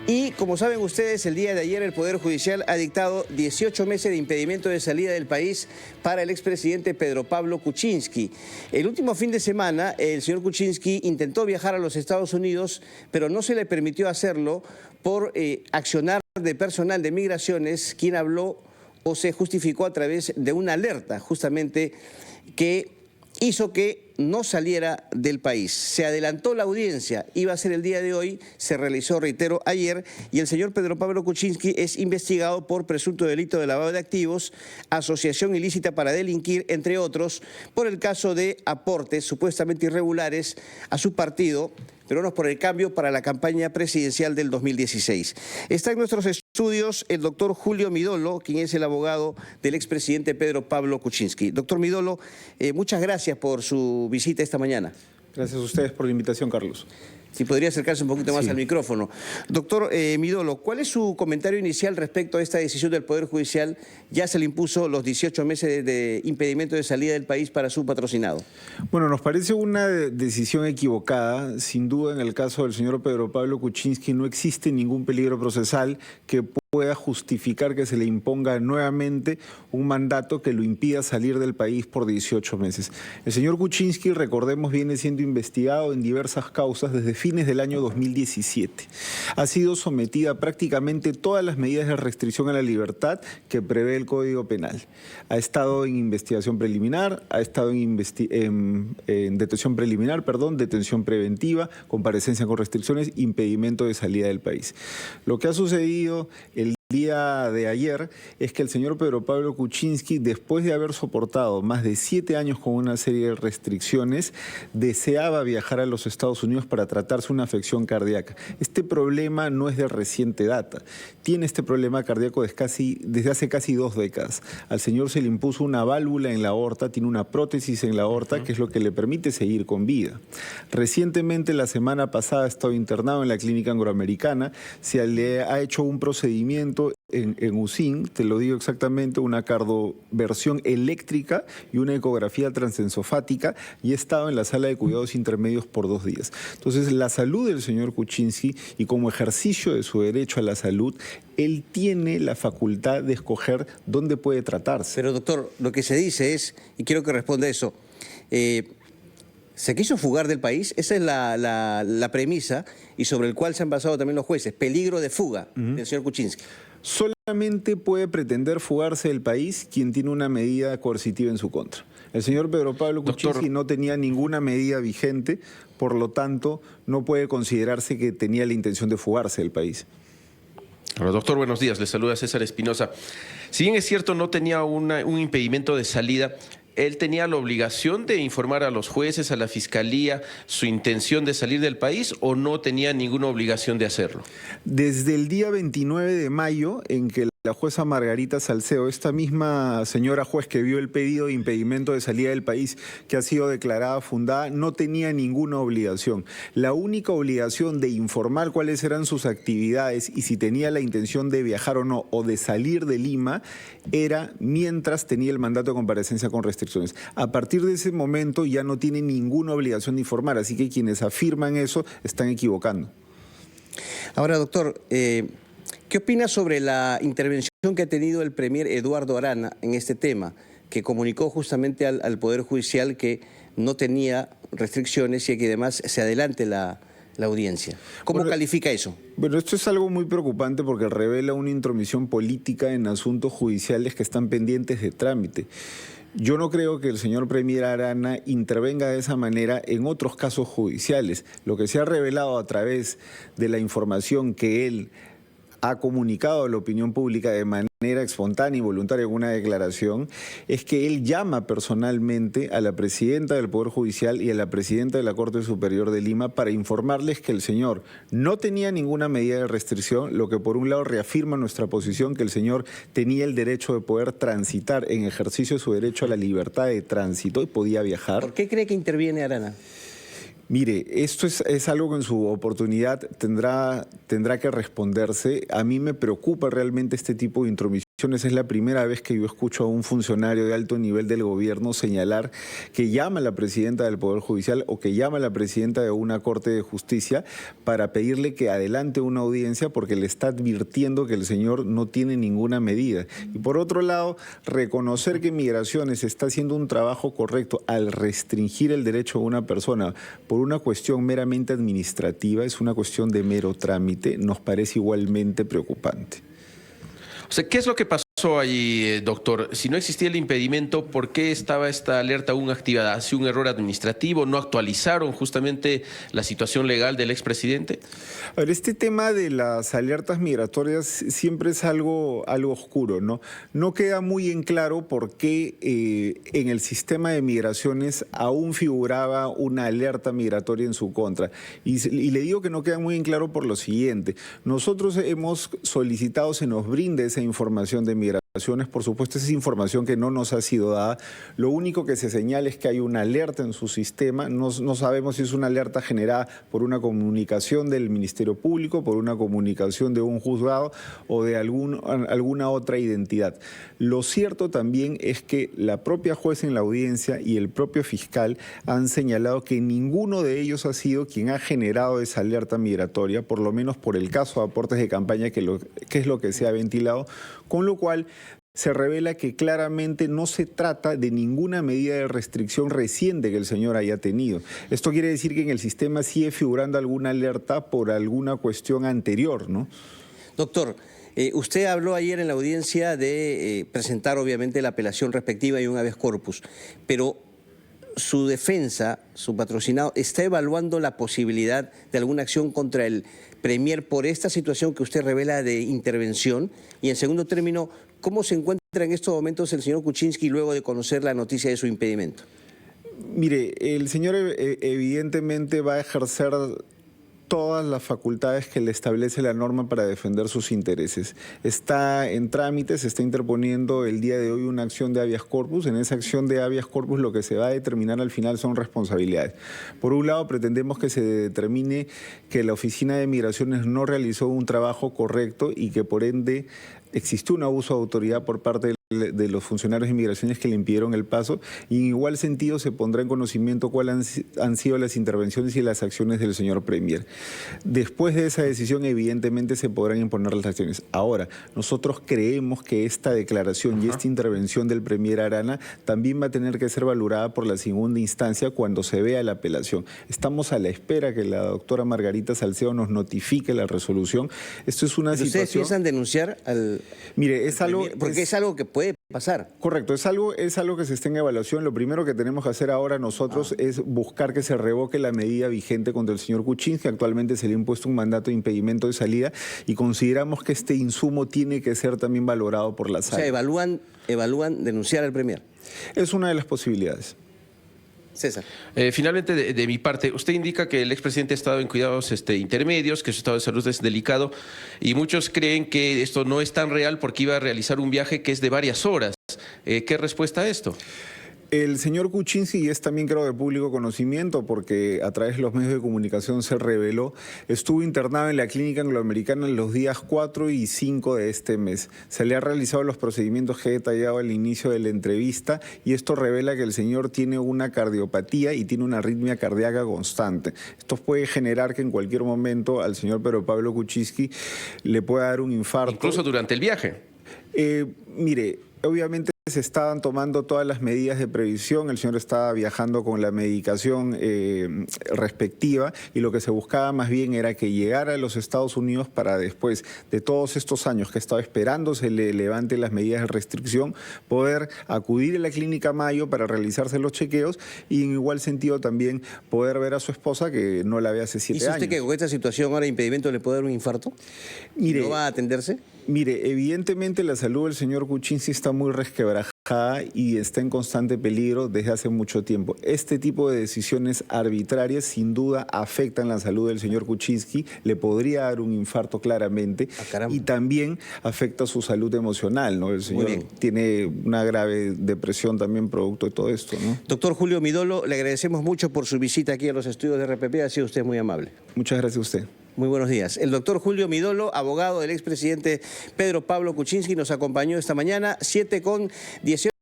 Y como saben ustedes, el día de ayer el Poder Judicial ha dictado 18 meses de impedimento de salida del país para el expresidente Pedro Pablo Kuczynski. El último fin de semana, el señor Kuczynski intentó viajar a los Estados Unidos, pero no se le permitió hacerlo por accionar de personal de migraciones, quien habló o se justificó a través de una alerta, justamente, que hizo que no saliera del país. Se adelantó la audiencia, iba a ser el día de hoy, se realizó, reitero, ayer, y el señor Pedro Pablo Kuczynski es investigado por presunto delito de lavado de activos, asociación ilícita para delinquir, entre otros, por el caso de aportes supuestamente irregulares a su partido, Peruanos por el Cambio, para la campaña presidencial del 2016. Está en nuestros estudios el doctor Julio Midolo, quien es el abogado del expresidente Pedro Pablo Kuczynski. Doctor Midolo, muchas gracias por su visita esta mañana. Gracias a ustedes por la invitación, Carlos. Si podría acercarse un poquito más al micrófono. Doctor Midolo, ¿cuál es su comentario inicial respecto a esta decisión del Poder Judicial? Ya se le impuso los 18 meses de impedimento de salida del país para su patrocinado. Bueno, nos parece una decisión equivocada. Sin duda, en el caso del señor Pedro Pablo Kuczynski no existe ningún peligro procesal que pueda justificar que se le imponga nuevamente un mandato que lo impida salir del país por 18 meses. El señor Kuczynski, recordemos, viene siendo investigado en diversas causas desde fines del año 2017. Ha sido sometida a prácticamente todas las medidas de restricción a la libertad que prevé el Código Penal. Ha estado en investigación preliminar, ha estado en detención preliminar, detención preventiva, comparecencia con restricciones, impedimento de salida del país. Lo que ha sucedido el día de ayer es que el señor Pedro Pablo Kuczynski, después de haber soportado más de 7 años con una serie de restricciones, deseaba viajar a los Estados Unidos para tratarse una afección cardíaca. Este problema no es de reciente data. Tiene este problema cardíaco desde hace casi 2 décadas. Al señor se le impuso una válvula en la aorta, tiene una prótesis en la aorta, que es lo que le permite seguir con vida. Recientemente, la semana pasada, ha estado internado en la clínica angloamericana, se le ha hecho un procedimiento en USIN, te lo digo exactamente, una cardioversión eléctrica y una ecografía transensofática, y he estado en la sala de cuidados intermedios por 2 días. Entonces, la salud del señor Kuczynski, y como ejercicio de su derecho a la salud, él tiene la facultad de escoger dónde puede tratarse. Pero doctor, lo que se dice es, y quiero que responda eso, ¿se quiso fugar del país? Esa es la premisa y sobre el cual se han basado también los jueces. Peligro de fuga del señor Kuczynski. Solamente puede pretender fugarse del país quien tiene una medida coercitiva en su contra. El señor Pedro Pablo Kuczynski no tenía ninguna medida vigente, por lo tanto, no puede considerarse que tenía la intención de fugarse del país. Hola, doctor, buenos días. Le saluda César Espinosa. Si bien es cierto, no tenía un impedimento de salida, ¿él tenía la obligación de informar a los jueces, a la fiscalía, su intención de salir del país, o no tenía ninguna obligación de hacerlo? Desde el día 29 de mayo, en que la jueza Margarita Salcedo, esta misma señora juez que vio el pedido de impedimento de salida del país, que ha sido declarada fundada, no tenía ninguna obligación. La única obligación de informar cuáles eran sus actividades y si tenía la intención de viajar o no, o de salir de Lima, era mientras tenía el mandato de comparecencia con restricciones. A partir de ese momento ya no tiene ninguna obligación de informar, así que quienes afirman eso están equivocando. Ahora, doctor, ¿qué opina sobre la intervención que ha tenido el premier Eduardo Arana en este tema, que comunicó justamente al Poder Judicial que no tenía restricciones y que además se adelante la audiencia? ¿Cómo califica eso? Bueno, esto es algo muy preocupante porque revela una intromisión política en asuntos judiciales que están pendientes de trámite. Yo no creo que el señor premier Arana intervenga de esa manera en otros casos judiciales. Lo que se ha revelado a través de la información que él ha comunicado a la opinión pública de manera espontánea y voluntaria en una declaración, es que él llama personalmente a la presidenta del Poder Judicial y a la presidenta de la Corte Superior de Lima para informarles que el señor no tenía ninguna medida de restricción, lo que por un lado reafirma nuestra posición que el señor tenía el derecho de poder transitar en ejercicio de su derecho a la libertad de tránsito y podía viajar. ¿Por qué cree que interviene Arana? Mire, esto es algo que en su oportunidad tendrá que responderse. A mí me preocupa realmente este tipo de intromisión es la primera vez que yo escucho a un funcionario de alto nivel del gobierno señalar que llama a la presidenta del Poder Judicial o que llama a la presidenta de una Corte de Justicia para pedirle que adelante una audiencia porque le está advirtiendo que el señor no tiene ninguna medida. Y por otro lado, reconocer que Migraciones está haciendo un trabajo correcto al restringir el derecho de una persona por una cuestión meramente administrativa, es una cuestión de mero trámite, nos parece igualmente preocupante. O sea, ¿qué es lo que pasó ahí, doctor? Si no existía el impedimento, ¿por qué estaba esta alerta aún activada? ¿Ha sido un error administrativo? ¿No actualizaron justamente la situación legal del expresidente? A ver, este tema de las alertas migratorias siempre es algo oscuro, ¿no? No queda muy en claro por qué en el sistema de migraciones aún figuraba una alerta migratoria en su contra. Y le digo que no queda muy en claro por lo siguiente. Nosotros hemos solicitado se nos brinde esa información de migraciones. Por supuesto, esa es información que no nos ha sido dada. Lo único que se señala es que hay una alerta en su sistema. No sabemos si es una alerta generada por una comunicación del Ministerio Público, por una comunicación de un juzgado o de alguna otra identidad. Lo cierto también es que la propia jueza en la audiencia y el propio fiscal han señalado que ninguno de ellos ha sido quien ha generado esa alerta migratoria, por lo menos por el caso de aportes de campaña, que es lo que se ha ventilado, con lo cual se revela que claramente no se trata de ninguna medida de restricción reciente que el señor haya tenido. Esto quiere decir que en el sistema sigue figurando alguna alerta por alguna cuestión anterior, ¿no? Doctor, usted habló ayer en la audiencia de presentar obviamente la apelación respectiva y un habeas corpus, pero su defensa, su patrocinado, está evaluando la posibilidad de alguna acción contra el Premier por esta situación que usted revela de intervención. Y en segundo término, ¿cómo se encuentra en estos momentos el señor Kuczynski luego de conocer la noticia de su impedimento? Mire, el señor evidentemente va a ejercer todas las facultades que le establece la norma para defender sus intereses. Está en trámite, se está interponiendo el día de hoy una acción de habeas corpus. En esa acción de habeas corpus lo que se va a determinar al final son responsabilidades. Por un lado, pretendemos que se determine que la Oficina de Migraciones no realizó un trabajo correcto y que por ende existió un abuso de autoridad por parte de los funcionarios de Migraciones que le impidieron el paso, y en igual sentido se pondrá en conocimiento cuáles han sido las intervenciones y las acciones del señor Premier. Después de esa decisión, evidentemente, se podrán imponer las acciones. Ahora, nosotros creemos que esta declaración y esta intervención del Premier Arana también va a tener que ser valorada por la segunda instancia cuando se vea la apelación. Estamos a la espera que la doctora Margarita Salcedo nos notifique la resolución. Esto es una situación... ¿Ustedes piensan denunciar al... Mire, es algo... Porque es algo que puede pasar. Correcto, es algo que se está en evaluación. Lo primero que tenemos que hacer ahora nosotros es buscar que se revoque la medida vigente contra el señor Kuczynski. Actualmente se le ha impuesto un mandato de impedimento de salida y consideramos que este insumo tiene que ser también valorado por la sala. O sea, evalúan denunciar al Premier. Es una de las posibilidades. César. Finalmente, de mi parte, usted indica que el expresidente ha estado en cuidados intermedios, que su estado de salud es delicado, y muchos creen que esto no es tan real porque iba a realizar un viaje que es de varias horas. ¿Qué respuesta a esto? El señor Kuczynski, y es también creo de público conocimiento porque a través de los medios de comunicación se reveló, estuvo internado en la clínica angloamericana en los días 4 y 5 de este mes. Se le han realizado los procedimientos que he detallado al inicio de la entrevista y esto revela que el señor tiene una cardiopatía y tiene una arritmia cardíaca constante. Esto puede generar que en cualquier momento al señor Pedro Pablo Kuczynski le pueda dar un infarto. Incluso durante el viaje. Mire, obviamente se estaban tomando todas las medidas de previsión, el señor estaba viajando con la medicación respectiva y lo que se buscaba más bien era que llegara a los Estados Unidos para después de todos estos años que estaba esperando se le levante las medidas de restricción, poder acudir a la Clínica Mayo para realizarse los chequeos y en igual sentido también poder ver a su esposa que no la ve hace 7 años. ¿Dice usted que con esta situación ahora de impedimento le puede dar un infarto? Mire, ¿No va a atenderse? Mire, evidentemente la salud del señor Kuczynski está muy resquebrajada y está en constante peligro desde hace mucho tiempo. Este tipo de decisiones arbitrarias sin duda afectan la salud del señor Kuczynski, le podría dar un infarto claramente y también afecta su salud emocional, ¿no? El señor tiene una grave depresión también producto de todo esto, ¿no? Doctor Julio Midolo, le agradecemos mucho por su visita aquí a los estudios de RPP, ha sido usted muy amable. Muchas gracias a usted. Muy buenos días. El doctor Julio Midolo, abogado del expresidente Pedro Pablo Kuczynski, nos acompañó esta mañana, 7:18.